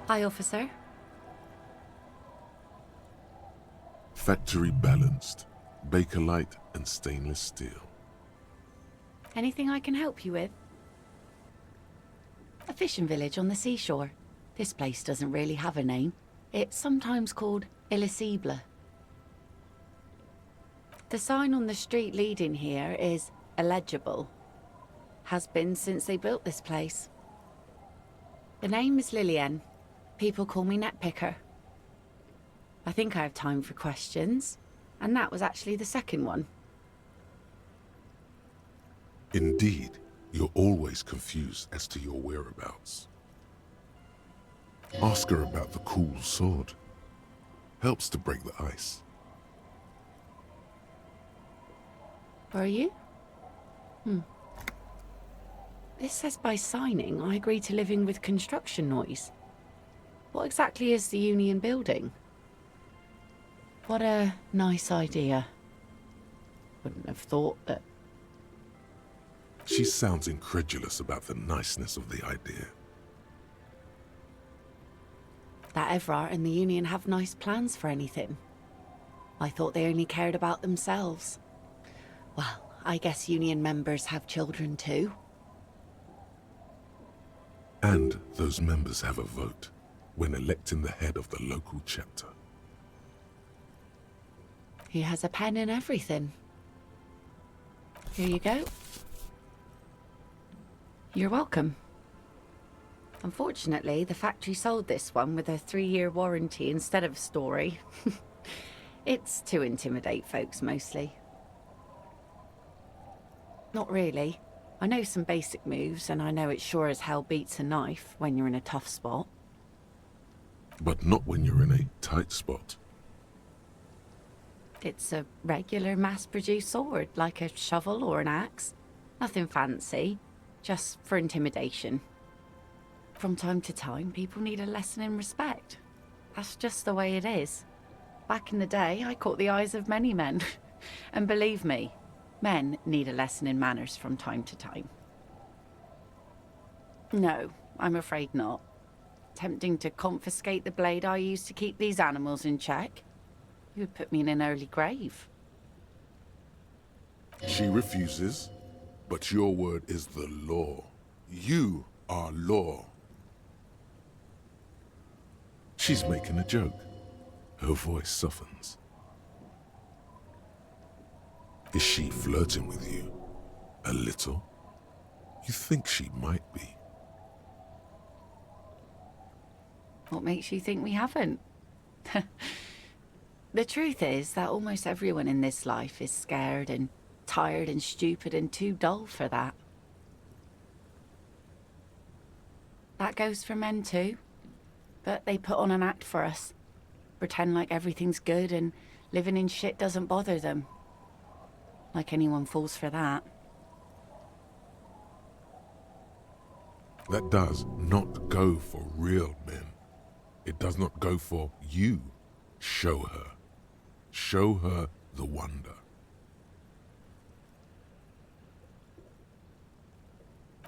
Hi, officer. Factory balanced, Bakelite and stainless steel. Anything I can help you with? A fishing village on the seashore. This place doesn't really have a name. It's sometimes called Elysium. The sign on the street leading here is illegible. Has been since they built this place. The name is Lillian. People call me Netpicker. I think I have time for questions, and that was actually the second one. Indeed, you're always confused as to your whereabouts. Ask her about the cool sword. Helps to break the ice. Were you? This says by signing, I agree to living with construction noise. What exactly is the Union building? What a nice idea. Wouldn't have thought that... She sounds incredulous about the niceness of the idea. that Everard and the Union have nice plans for anything. I thought they only cared about themselves. Well, I guess Union members have children too. And those members have a vote when electing the head of the local chapter. He has a pen and everything. Here you go. You're welcome. Unfortunately, the factory sold this one with a 3-year warranty instead of a story. It's to intimidate folks, mostly. Not really. I know some basic moves, and I know it sure as hell beats a knife when you're in a tough spot. But not when you're in a tight spot. It's a regular mass-produced sword, like a shovel or an axe. Nothing fancy, just for intimidation. From time to time, people need a lesson in respect. That's just the way it is. Back in the day, I caught the eyes of many men. And believe me, men need a lesson in manners from time to time. No, I'm afraid not. Tempting to confiscate the blade I used to keep these animals in check. You would put me in an early grave. She refuses, but your word is the law. You are law. She's making a joke. Her voice softens. Is she flirting with you? A little? You think she might be. What makes you think we haven't? The truth is that almost everyone in this life is scared and tired and stupid and too dull for that. That goes for men too. But they put on an act for us. Pretend like everything's good and living in shit doesn't bother them. Like anyone falls for that. That does not go for real men. It does not go for you. Show her. Show her the wonder.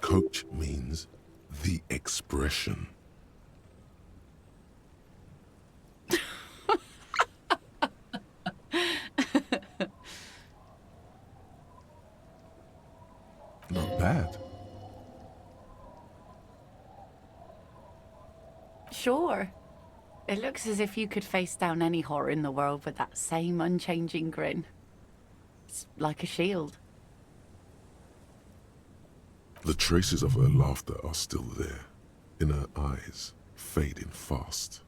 Coach means the expression. Not bad. Sure. It looks as if you could face down any horror in the world with that same unchanging grin. It's like a shield. The traces of her laughter are still there, in her eyes, fading fast.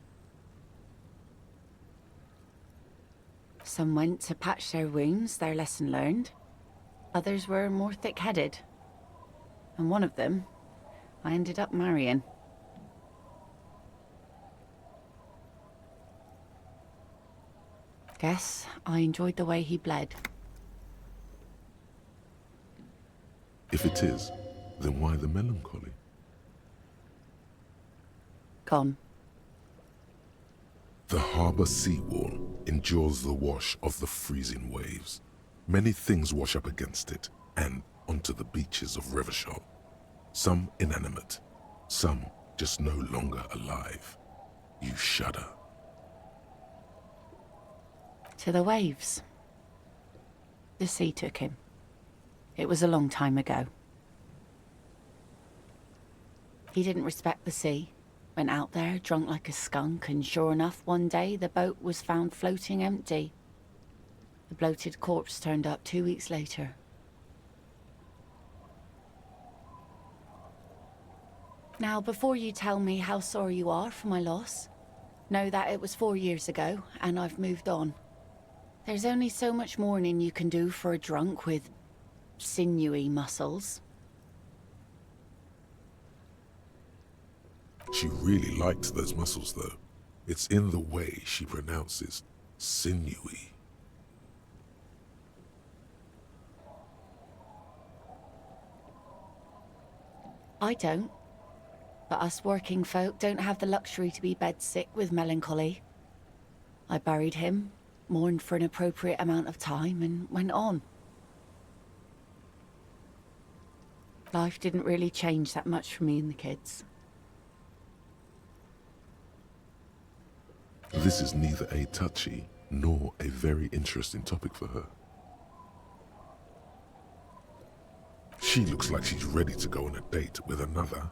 Some went to patch their wounds, their lesson learned. Others were more thick-headed. And one of them, I ended up marrying. Guess I enjoyed the way he bled. If it is, then why the melancholy? Gone. The harbour seawall endures the wash of the freezing waves. Many things wash up against it and onto the beaches of Rivershot. Some inanimate, some just no longer alive. You shudder. To the waves. The sea took him. It was a long time ago. He didn't respect the sea. Went out there, drunk like a skunk, and sure enough, one day the boat was found floating empty. The bloated corpse turned up 2 weeks later. Now, before you tell me how sorry you are for my loss, know that it was 4 years ago, and I've moved on. There's only so much mourning you can do for a drunk with sinewy muscles. She really likes those muscles, though. It's in the way she pronounces sinewy. I don't. But us working folk don't have the luxury to be bedsick with melancholy. I buried him, mourned for an appropriate amount of time, and went on. Life didn't really change that much for me and the kids. This is neither a touchy nor a very interesting topic for her. She looks like she's ready to go on a date with another,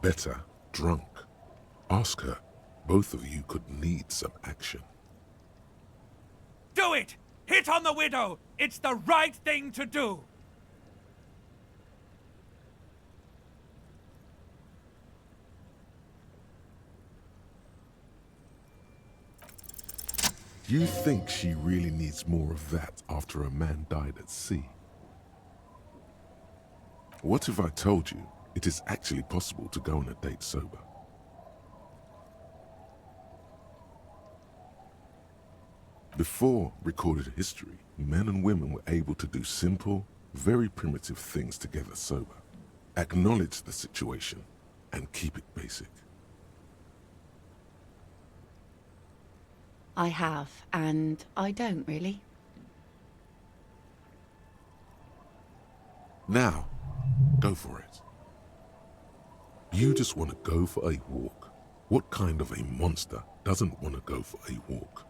better, drunk. Ask her. Both of you could need some action. Do it! Hit on the widow! It's the right thing to do! You think she really needs more of that after a man died at sea? What if I told you it is actually possible to go on a date sober? Before recorded history, men and women were able to do simple, very primitive things together sober. Acknowledge the situation and keep it basic. I have, and I don't really. Now, go for it. You just want to go for a walk. What kind of a monster doesn't want to go for a walk?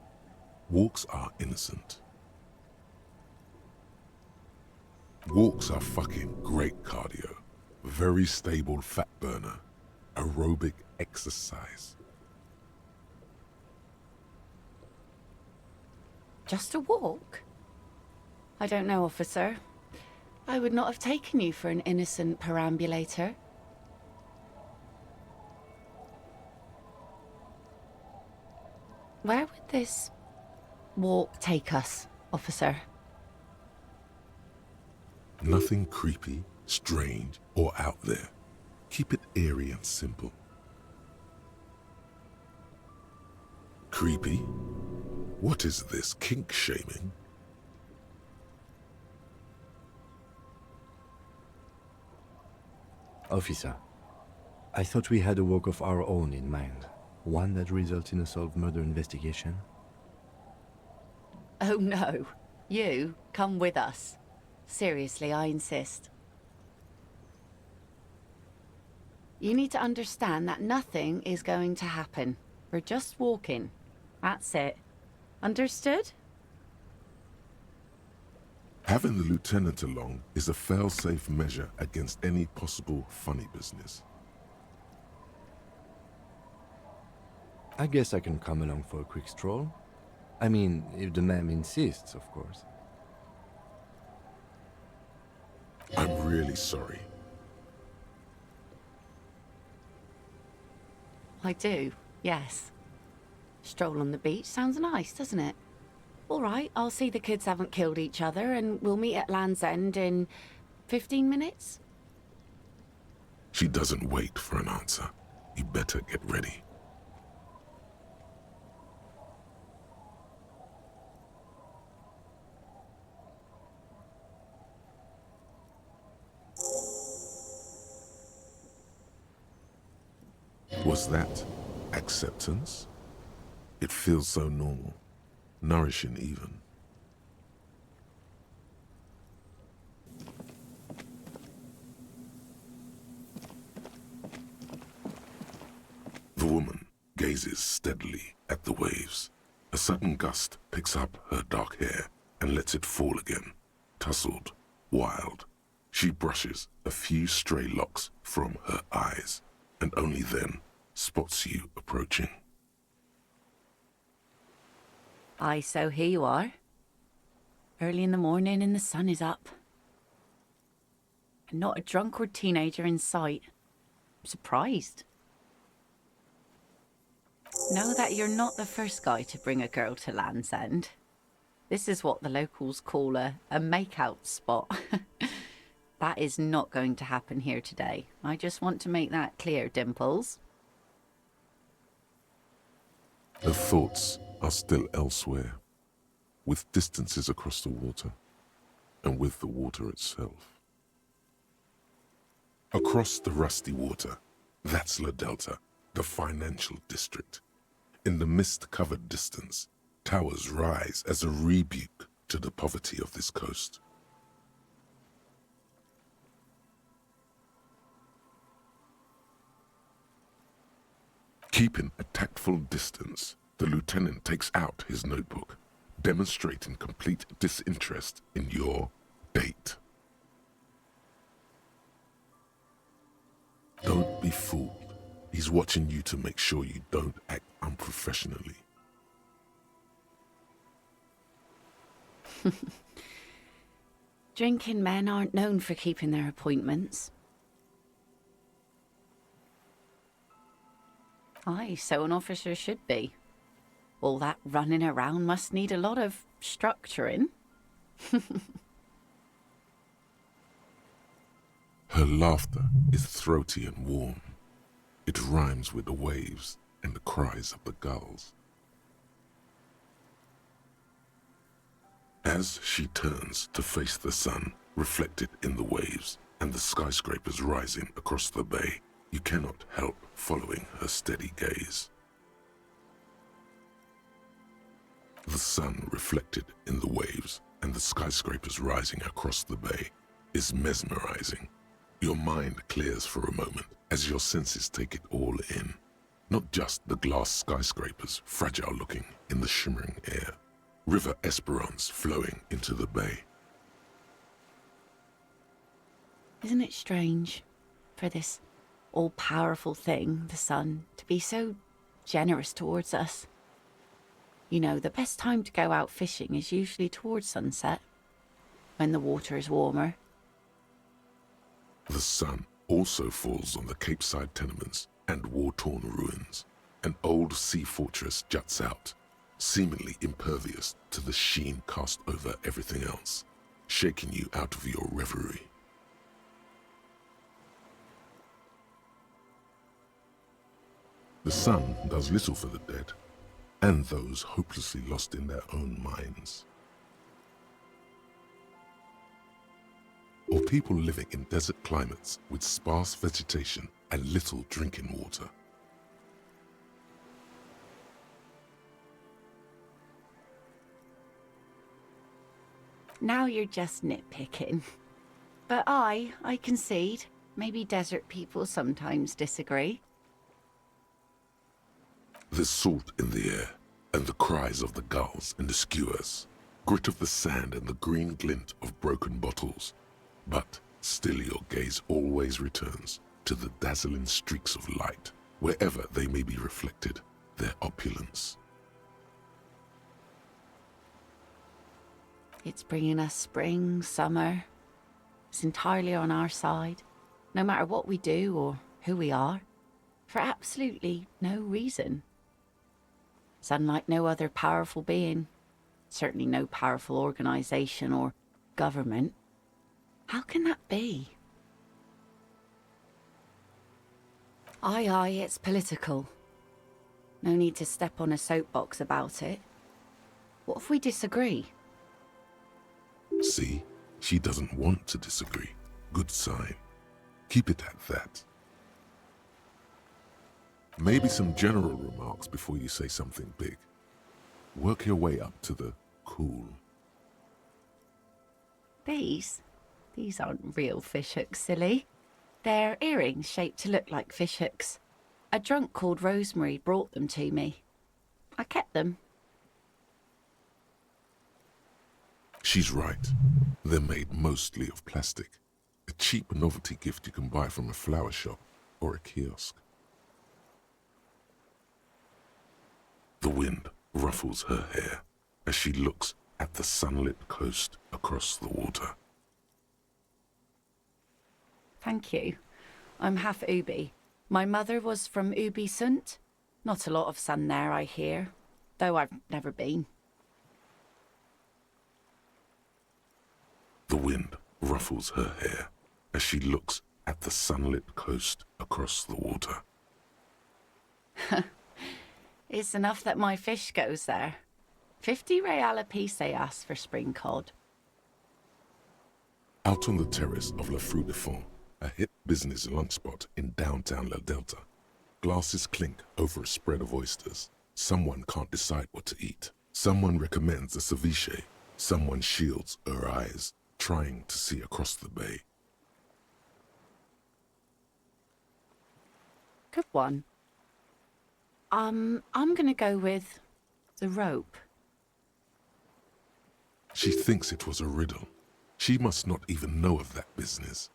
Walks are innocent. Walks are fucking great cardio. Very stable fat burner. Aerobic exercise. Just a walk? I don't know, officer. I would not have taken you for an innocent perambulator. Where would this walk take us, officer? Nothing creepy, strange, or out there. Keep it airy and simple. Creepy? What is this, kink shaming? Officer, I thought we had a work of our own in mind. One that results in a solved murder investigation. Oh no. You, come with us. Seriously, I insist. You need to understand that nothing is going to happen. We're just walking. That's it. Understood? Having the lieutenant along is a fail-safe measure against any possible funny business. I guess I can come along for a quick stroll. I mean, if the ma'am insists, of course. I'm really sorry. I do, yes. Stroll on the beach sounds nice, doesn't it? All right, I'll see the kids haven't killed each other and we'll meet at Land's End in 15 minutes? She doesn't wait for an answer. You better get ready. Was that acceptance? It feels so normal, nourishing even. The woman gave gazes steadily at the waves. A sudden gust picks up her dark hair and lets it fall again, tousled, wild. She brushes a few stray locks from her eyes, and only then spots you approaching. Aye, so here you are. Early in the morning and the sun is up. And not a drunk or teenager in sight. I'm surprised. Know that you're not the first guy to bring a girl to Land's End. This is what the locals call a make-out spot. That is not going to happen here today. I just want to make that clear, Dimples. Her thoughts are still elsewhere, with distances across the water, and with the water itself. Across the rusty water, that's La Delta, the financial district. In the mist-covered distance, towers rise as a rebuke to the poverty of this coast. Keeping a tactful distance, the lieutenant takes out his notebook, demonstrating complete disinterest in your date. Don't be fooled. He's watching you to make sure you don't act unprofessionally. Drinking men aren't known for keeping their appointments. Aye, so an officer should be. All that running around must need a lot of structuring. Her laughter is throaty and warm. It rhymes with the waves and the cries of the gulls. As she turns to face the sun, reflected in the waves and the skyscrapers rising across the bay, you cannot help following her steady gaze. The sun reflected in the waves and the skyscrapers rising across the bay is mesmerizing. Your mind clears for a moment as your senses take it all in. Not just the glass skyscrapers, fragile looking in the shimmering air. River Esperance flowing into the bay. Isn't it strange for this all-powerful thing, the sun, to be so generous towards us? You know, the best time to go out fishing is usually towards sunset, when the water is warmer. The sun also falls on the Capeside tenements and war-torn ruins. An old sea fortress juts out, seemingly impervious to the sheen cast over everything else, shaking you out of your reverie. The sun does little for the dead, and those hopelessly lost in their own minds. Or people living in desert climates with sparse vegetation and little drinking water. Now you're just nitpicking. But I concede. Maybe desert people sometimes disagree. There's salt in the air, and the cries of the gulls and the skuas, grit of the sand and the green glint of broken bottles. But still your gaze always returns to the dazzling streaks of light, wherever they may be reflected, their opulence. It's bringing us spring, summer. It's entirely on our side, no matter what we do or who we are, for absolutely no reason. It's unlike no other powerful being, certainly no powerful organization or government. How can that be? Aye, it's political. No need to step on a soapbox about it. What if we disagree? See, she doesn't want to disagree. Good sign. Keep it at that. Maybe some general remarks before you say something big. Work your way up to the cool. These aren't real fishhooks, silly. They're earrings shaped to look like fishhooks. A drunk called Rosemary brought them to me. I kept them. She's right. They're made mostly of plastic. A cheap novelty gift you can buy from a flower shop or a kiosk. The wind ruffles her hair as she looks at the sunlit coast across the water. Thank you. I'm half Ubi. My mother was from Ubi Sunt. Not a lot of sun there, I hear, though I've never been. The wind ruffles her hair as she looks at the sunlit coast across the water. It's enough that my fish goes there. 50 real a piece they ask for spring cod. Out on the terrace of La Fruit de Fond, a hip business lunch spot in downtown La Delta, glasses clink over a spread of oysters. Someone can't decide what to eat. Someone recommends a ceviche. Someone shields her eyes, trying to see across the bay. Good one. I'm gonna go with the rope. She thinks it was a riddle. She must not even know of that business.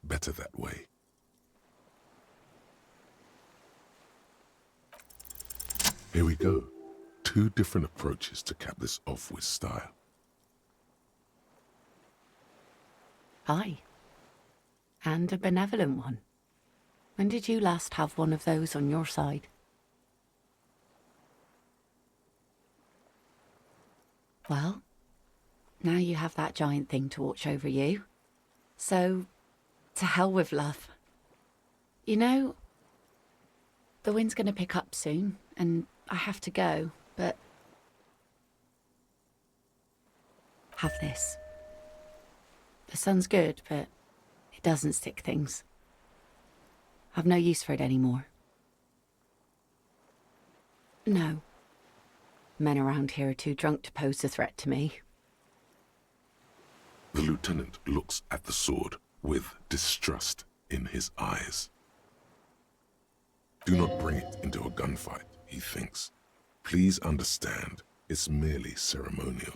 Better that way. Here we go. 2 different approaches to cap this off with style. Aye. And a benevolent one. When did you last have one of those on your side? Well, now you have that giant thing to watch over you. So, to hell with love. You know, the wind's gonna pick up soon, and I have to go, but... Have this. The sun's good, but it doesn't stick things. I've no use for it anymore. No. Men around here are too drunk to pose a threat to me. The lieutenant looks at the sword with distrust in his eyes. Do not bring it into a gunfight, he thinks. Please understand, it's merely ceremonial.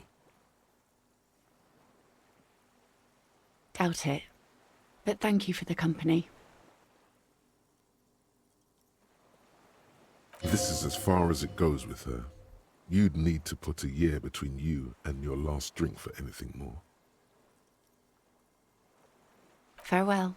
Doubt it. But thank you for the company. This is as far as it goes with her. You'd need to put a year between you and your last drink for anything more. Farewell.